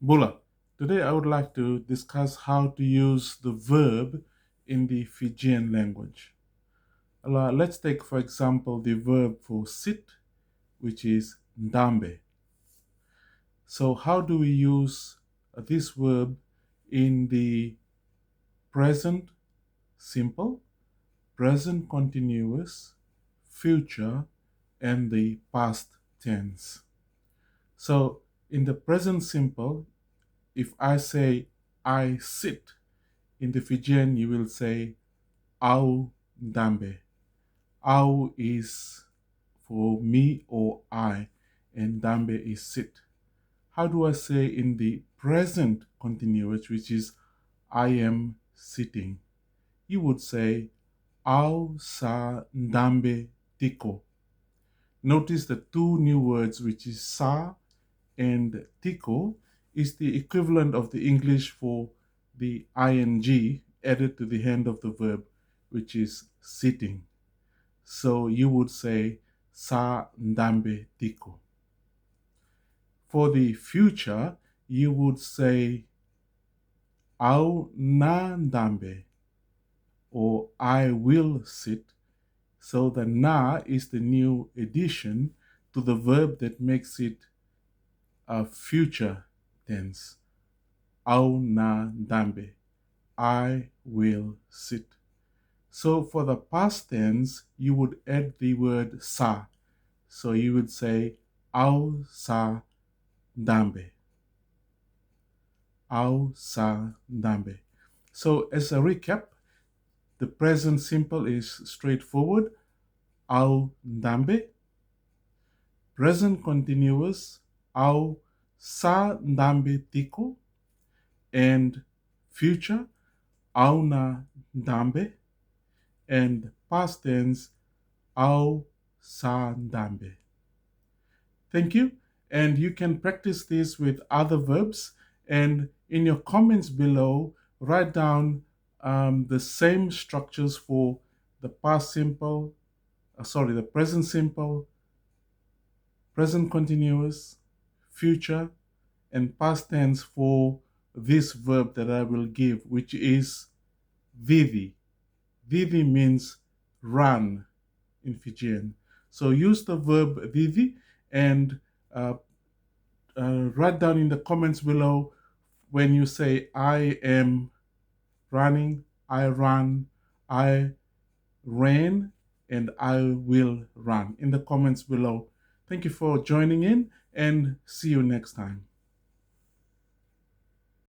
Bula. Today I would like to discuss how to use the verb in the Fijian language. Let's take, for example, the verb for sit, which is ndambe. So how do we use this verb in the present simple, present continuous, future, and the past tense? So in the present simple, if I say I sit, in the Fijian you will say au ndambe. Au is for me or I, and dambe is sit. How do I say in the present continuous, which is I am sitting? You would say au sa ndambe tiko. Notice the two new words, which is sa and tiko, is the equivalent of the English for the ing added to the end of the verb, which is sitting. So you would say sa ndambe tiko. For the future, you would say au na ndambe, or I will sit. So the na is the new addition to the verb that makes it a future tense. Au na ndambe, I will sit. So for the past tense, you would add the word sa. So you would say au sa ndambe. Au sa ndambe. So as a recap, the present simple is straightforward. Au ndambe. Present continuous. Au sa ndambe tiko. And future. Au na ndambe. And past tense. Au sa ndambe. Thank you. And you can practice this with other verbs. And in your comments below, write down the same structures for the past simple, the present simple, present continuous, future, and past tense for this verb that I will give, which is vivi. Vivi means run in Fijian. So use the verb vivi and write down in the comments below when you say I am running, I run, I ran, and I will run in the comments below. Thank you for joining in and see you next time.